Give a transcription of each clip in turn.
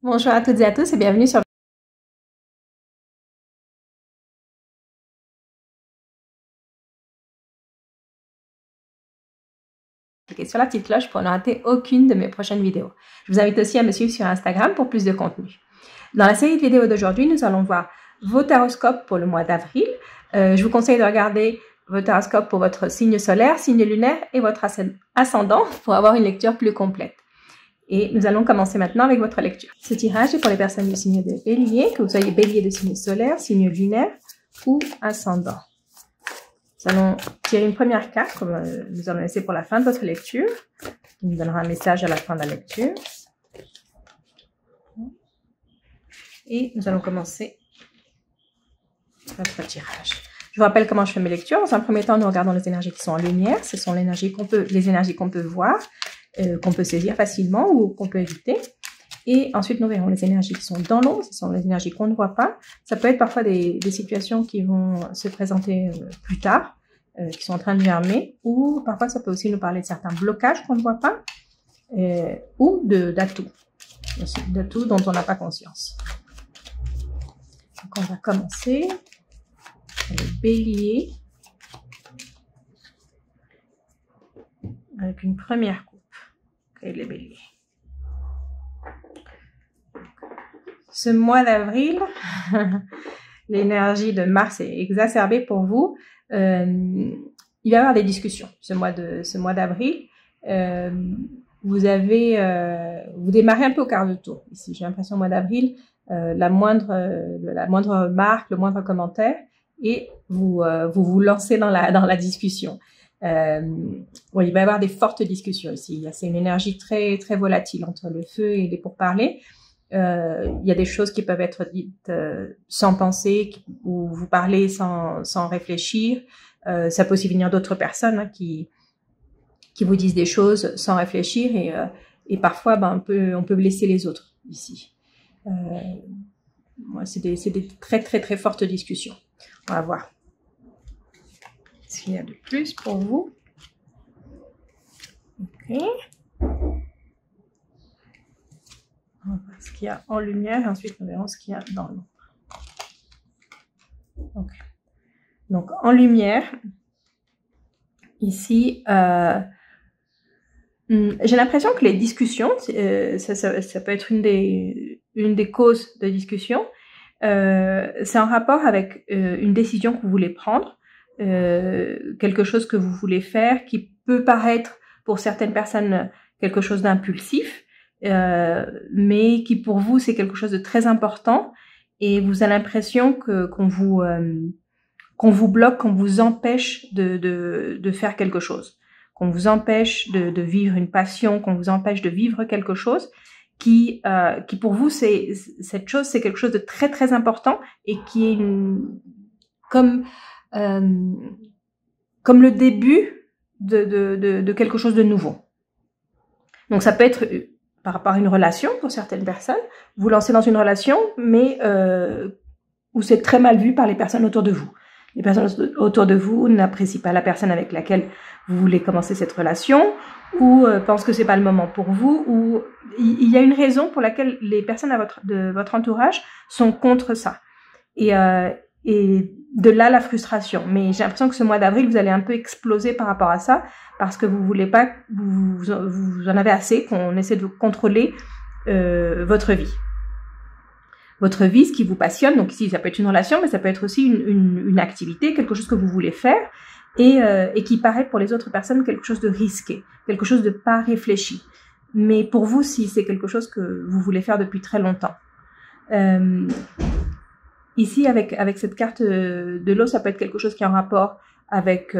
Bonjour à toutes et à tous et bienvenue sur la petite cloche pour ne rater aucune de mes prochaines vidéos. Je vous invite aussi à me suivre sur Instagram pour plus de contenu. Dans la série de vidéos d'aujourd'hui, nous allons voir vos taroscopes pour le mois d'avril. Je vous conseille de regarder vos taroscopes pour votre signe solaire, signe lunaire et votre ascendant pour avoir une lecture plus complète. Et nous allons commencer maintenant avec votre lecture. Ce tirage est pour les personnes du signe de Bélier, que vous soyez Bélier de signe solaire, signe lunaire ou ascendant. Nous allons tirer une première carte, comme nous allons laisser pour la fin de votre lecture. Il nous donnera un message à la fin de la lecture. Et nous allons commencer notre tirage. Je vous rappelle comment je fais mes lectures. Dans un premier temps, nous regardons les énergies qui sont en lumière. Ce sont les énergies qu'on peut voir, qu'on peut saisir facilement ou qu'on peut éviter. Et ensuite, nous verrons les énergies qui sont dans l'ombre. Ce sont les énergies qu'on ne voit pas. Ça peut être parfois des situations qui vont se présenter plus tard, qui sont en train de germer. Ou parfois, ça peut aussi nous parler de certains blocages qu'on ne voit pas. Ou d'atouts. D'atouts dont on n'a pas conscience. Donc, on va commencer. Le bélier. Avec une première coupe. Et les béliers. Ce mois d'avril, l'énergie de Mars est exacerbée pour vous. Il va y avoir des discussions ce mois d'avril. Vous démarrez un peu au quart de tour. Ici, j'ai l'impression au mois d'avril, la moindre remarque, le moindre commentaire, et vous lancez dans la discussion. Bon, il va y avoir des fortes discussions ici. C'est une énergie très très volatile entre le feu et les pourparlers. Il y a des choses qui peuvent être dites sans penser, ou vous parlez sans réfléchir. Ça peut aussi venir d'autres personnes qui vous disent des choses sans réfléchir, et parfois on peut blesser les autres ici. C'est des très très très fortes discussions. On va voir ce qu'il y a de plus pour vous. Ok. On va voir ce qu'il y a en lumière et ensuite nous verrons ce qu'il y a dans l'ombre. Okay. Donc en lumière, ici, j'ai l'impression que les discussions, ça peut être une des causes de discussion. C'est en rapport avec une décision que vous voulez prendre, quelque chose que vous voulez faire qui peut paraître pour certaines personnes quelque chose d'impulsif, mais qui pour vous c'est quelque chose de très important, et vous avez l'impression qu'on vous bloque, qu'on vous empêche de faire quelque chose, qu'on vous empêche de vivre une passion, qu'on vous empêche de vivre quelque chose qui pour vous cette chose c'est quelque chose de très très important, et qui est comme le début de quelque chose de nouveau. Donc ça peut être par rapport à une relation pour certaines personnes. Vous lancez dans une relation, mais où c'est très mal vu par les personnes autour de vous. Les personnes autour de vous n'apprécient pas la personne avec laquelle vous voulez commencer cette relation, ou pensent que c'est pas le moment pour vous, ou il y a une raison pour laquelle les personnes de votre entourage sont contre ça. Et de là la frustration. Mais j'ai l'impression que ce mois d'avril, vous allez un peu exploser par rapport à ça, parce que vous voulez pas, vous en avez assez qu'on essaie de contrôler votre vie. Votre vie, ce qui vous passionne. Donc ici, ça peut être une relation, mais ça peut être aussi une activité, quelque chose que vous voulez faire, et qui paraît pour les autres personnes quelque chose de risqué, quelque chose de pas réfléchi. Mais pour vous, si c'est quelque chose que vous voulez faire depuis très longtemps. Ici, avec cette carte de l'eau, ça peut être quelque chose qui est en rapport avec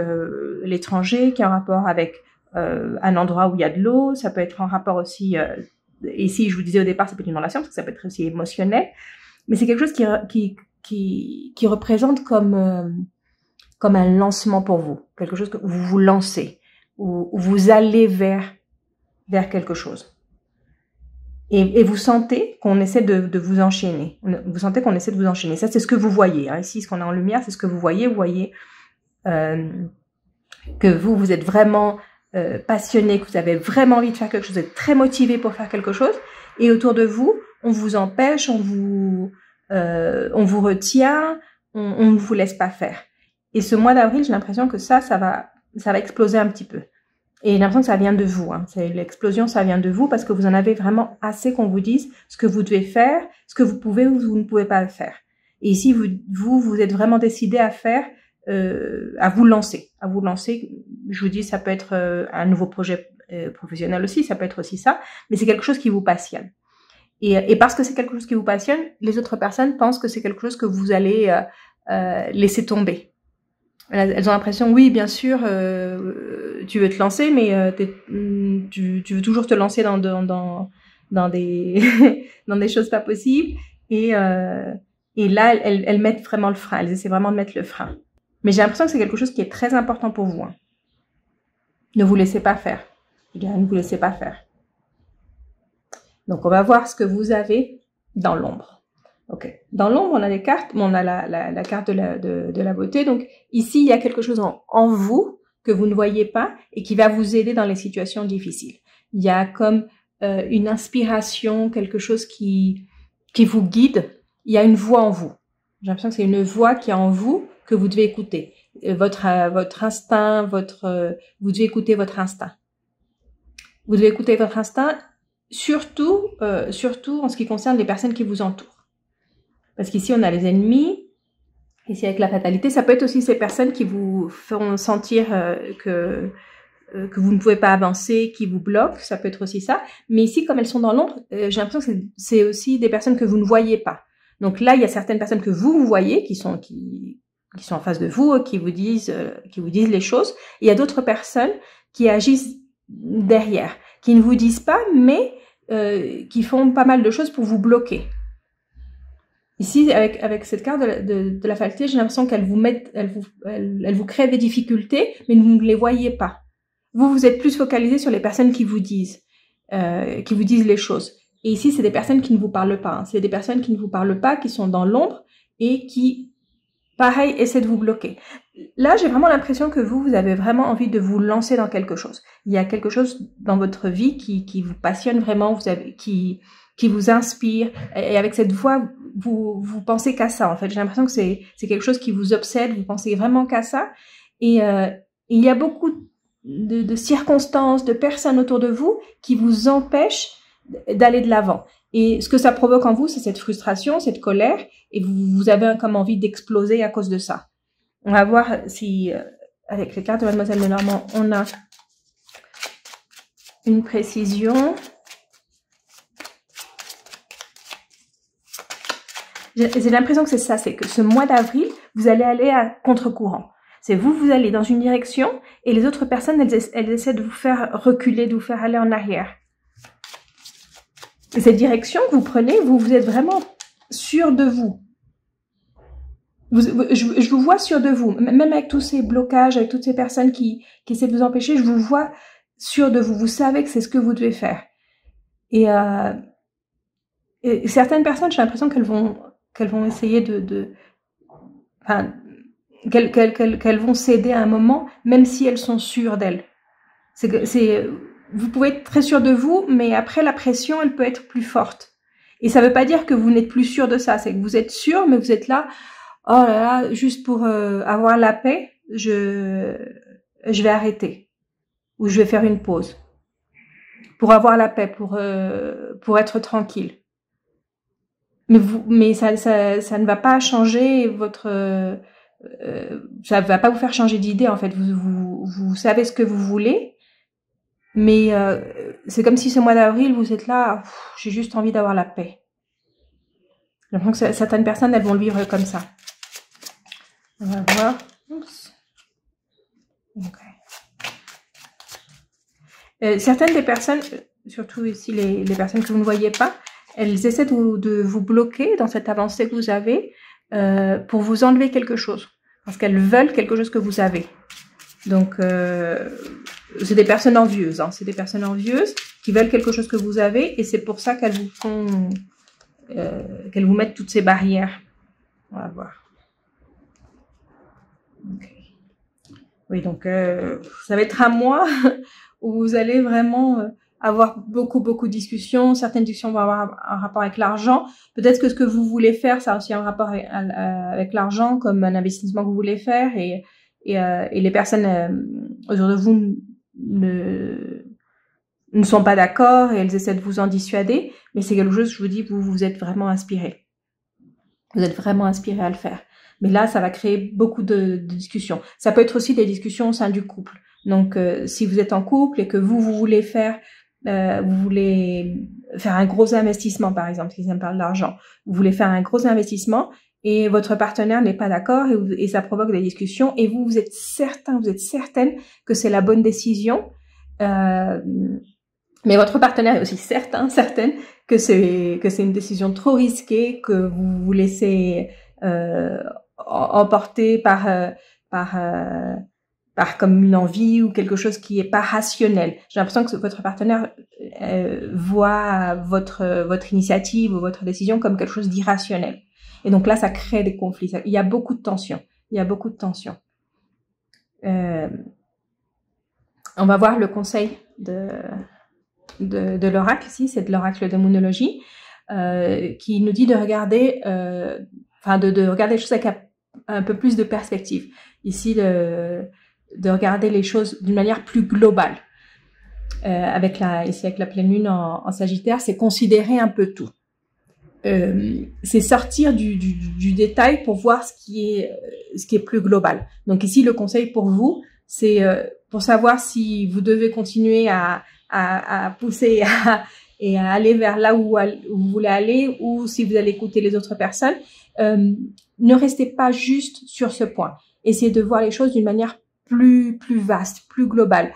l'étranger, qui est en rapport avec un endroit où il y a de l'eau. Ça peut être en rapport aussi, ici je vous disais au départ, ça peut être une relation, parce que ça peut être aussi émotionnel. Mais c'est quelque chose qui représente comme un lancement pour vous. Quelque chose que vous vous lancez, où vous allez vers quelque chose. Et vous sentez qu'on essaie de vous enchaîner. Vous sentez qu'on essaie de vous enchaîner. Ça, c'est ce que vous voyez. Hein. Ici, ce qu'on a en lumière, c'est ce que vous voyez. Vous voyez que vous êtes vraiment passionné, que vous avez vraiment envie de faire quelque chose, vous êtes très motivé pour faire quelque chose. Et autour de vous, on vous empêche, on vous retient, on ne vous laisse pas faire. Et ce mois d'avril, j'ai l'impression que ça va exploser un petit peu. Et j'ai l'impression que ça vient de vous. Hein. L'explosion, ça vient de vous parce que vous en avez vraiment assez qu'on vous dise ce que vous devez faire, ce que vous pouvez ou vous ne pouvez pas faire. Et ici, vous êtes vraiment décidé à faire, à vous lancer. À vous lancer, je vous dis, ça peut être un nouveau projet professionnel aussi, ça peut être aussi ça, mais c'est quelque chose qui vous passionne. Et parce que c'est quelque chose qui vous passionne, les autres personnes pensent que c'est quelque chose que vous allez laisser tomber. Elles ont l'impression, oui, bien sûr, tu veux te lancer, mais tu veux toujours te lancer dans des dans des choses pas possibles. Et là, elles mettent vraiment le frein. Elles essaient vraiment de mettre le frein. Mais j'ai l'impression que c'est quelque chose qui est très important pour vous. Hein. Ne vous laissez pas faire. Ne vous laissez pas faire. Donc, on va voir ce que vous avez dans l'ombre. Ok. Dans l'ombre, on a des cartes. On a la carte de la beauté. Donc, ici, il y a quelque chose en vous que vous ne voyez pas et qui va vous aider dans les situations difficiles. Il y a comme une inspiration, quelque chose qui vous guide. Il y a une voix en vous. J'ai l'impression que c'est une voix qui est en vous que vous devez écouter. Votre instinct, vous devez écouter votre instinct. Vous devez écouter votre instinct, surtout en ce qui concerne les personnes qui vous entourent. Parce qu'ici, on a les ennemis. Ici, avec la fatalité, ça peut être aussi ces personnes qui vous feront sentir que vous ne pouvez pas avancer, qui vous bloquent. Ça peut être aussi ça. Mais ici, comme elles sont dans l'ombre, j'ai l'impression que c'est aussi des personnes que vous ne voyez pas. Donc là, il y a certaines personnes que vous voyez, qui sont en face de vous, qui vous disent les choses. Et il y a d'autres personnes qui agissent derrière, qui ne vous disent pas, mais qui font pas mal de choses pour vous bloquer. Ici, avec cette carte de la fatalité, j'ai l'impression qu'elle vous crée des difficultés, mais vous ne les voyez pas. Vous êtes plus focalisé sur les personnes qui vous disent les choses. Et ici, c'est des personnes qui ne vous parlent pas. Hein. C'est des personnes qui ne vous parlent pas, qui sont dans l'ombre et qui, pareil, essaient de vous bloquer. Là, j'ai vraiment l'impression que vous avez vraiment envie de vous lancer dans quelque chose. Il y a quelque chose dans votre vie qui vous passionne vraiment, qui vous inspire. Et avec cette voix, vous pensez qu'à ça, en fait. J'ai l'impression que c'est quelque chose qui vous obsède. Vous pensez vraiment qu'à ça. Et il y a beaucoup de circonstances, de personnes autour de vous qui vous empêchent d'aller de l'avant. Et ce que ça provoque en vous, c'est cette frustration, cette colère, et vous avez comme envie d'exploser à cause de ça. On va voir si, avec les cartes de Mademoiselle Lenormand, on a une précision. J'ai l'impression que c'est ça, c'est que ce mois d'avril, vous allez aller à contre-courant. C'est vous allez dans une direction, et les autres personnes, elles essaient de vous faire reculer, de vous faire aller en arrière. Et cette direction que vous prenez, vous êtes vraiment sûr de vous. Je vous vois sûr de vous. Même avec tous ces blocages, avec toutes ces personnes qui essaient de vous empêcher, je vous vois sûr de vous. Vous savez que c'est ce que vous devez faire. Et certaines personnes, j'ai l'impression qu'elles vont essayer qu'elles vont céder à un moment, même si elles sont sûres d'elles. Vous pouvez être très sûr de vous, mais après la pression, elle peut être plus forte. Et ça veut pas dire que vous n'êtes plus sûr de ça, c'est que vous êtes sûr, mais vous êtes là, oh là là, juste pour avoir la paix, je vais arrêter. Ou je vais faire une pause. Pour avoir la paix, pour être tranquille. Mais ça ne va pas changer ça va pas vous faire changer d'idée, en fait. Vous savez ce que vous voulez. Mais c'est comme si ce mois d'avril, vous êtes là, j'ai juste envie d'avoir la paix. J'ai l'impression que certaines personnes, elles vont le vivre comme ça. On va voir. Oups. Okay. Certaines des personnes, surtout ici les personnes que vous ne voyez pas, elles essaient de vous bloquer dans cette avancée que vous avez pour vous enlever quelque chose. Parce qu'elles veulent quelque chose que vous avez. Donc, c'est des personnes envieuses. Hein. C'est des personnes envieuses qui veulent quelque chose que vous avez et c'est pour ça qu'elles vous mettent toutes ces barrières. On va voir. Okay. Oui, donc ça va être un mois où vous allez vraiment avoir beaucoup de discussions. Certaines discussions vont avoir un rapport avec l'argent. Peut-être que ce que vous voulez faire, ça a aussi un rapport avec l'argent, comme un investissement que vous voulez faire, et les personnes autour de vous ne sont pas d'accord et elles essaient de vous en dissuader. Mais c'est quelque chose, je vous dis, vous êtes vraiment inspiré. Vous êtes vraiment inspiré à le faire. Mais là, ça va créer beaucoup de discussions. Ça peut être aussi des discussions au sein du couple. Donc, si vous êtes en couple et que vous voulez faire un gros investissement, par exemple, si ça me parle d'argent, vous voulez faire un gros investissement et votre partenaire n'est pas d'accord et ça provoque des discussions et vous êtes certaine que c'est la bonne décision, mais votre partenaire est aussi certaine que c'est une décision trop risquée, que vous vous laissez emporter par comme une envie ou quelque chose qui est pas rationnel. J'ai l'impression que votre partenaire voit votre initiative ou votre décision comme quelque chose d'irrationnel. Et donc là, ça crée des conflits. Il y a beaucoup de tensions. On va voir le conseil de l'oracle ici, c'est de l'oracle de Moonologie, qui nous dit de regarder, de regarder les choses avec un peu plus de perspective. Ici, de regarder les choses d'une manière plus globale. Avec la pleine lune en Sagittaire, c'est considérer un peu tout. C'est sortir du détail pour voir ce qui est plus global. Donc ici, le conseil pour vous, c'est pour savoir si vous devez continuer à pousser et à aller vers là où vous voulez aller, ou si vous allez écouter les autres personnes. Ne restez pas juste sur ce point. Essayez de voir les choses d'une manière plus vaste, plus globale.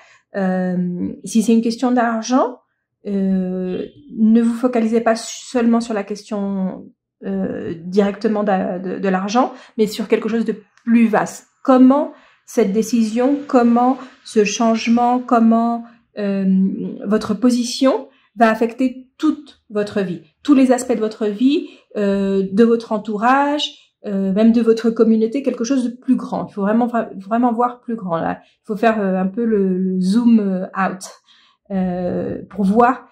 Si c'est une question d'argent, ne vous focalisez pas seulement sur la question directement de l'argent, mais sur quelque chose de plus vaste. Comment cette décision, comment ce changement, comment votre position va affecter toute votre vie, tous les aspects de votre vie, de votre entourage, même de votre communauté, quelque chose de plus grand. Il faut vraiment voir plus grand là. Il faut faire un peu le zoom out pour voir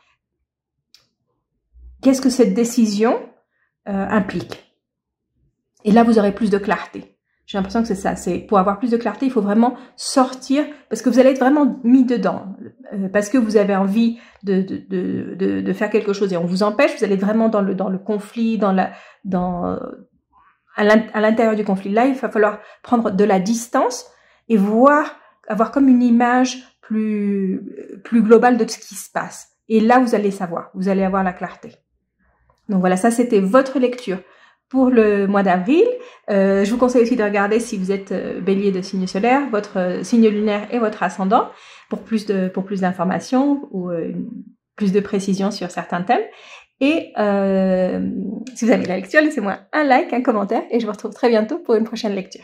qu'est-ce que cette décision implique. Et là, vous aurez plus de clarté. J'ai l'impression que c'est ça. C'est pour avoir plus de clarté, il faut vraiment sortir parce que vous allez être vraiment mis dedans, parce que vous avez envie de faire quelque chose et on vous empêche. Vous allez vraiment dans le conflit, à l'intérieur du conflit. Là, il va falloir prendre de la distance et avoir comme une image plus globale de ce qui se passe. Et là, vous allez savoir, vous allez avoir la clarté. Donc voilà, ça c'était votre lecture pour le mois d'avril. Je vous conseille aussi de regarder si vous êtes bélier de signe solaire, votre signe lunaire et votre ascendant pour plus d'informations ou plus de précision sur certains thèmes. Et si vous avez la lecture, laissez-moi un like, un commentaire et je vous retrouve très bientôt pour une prochaine lecture.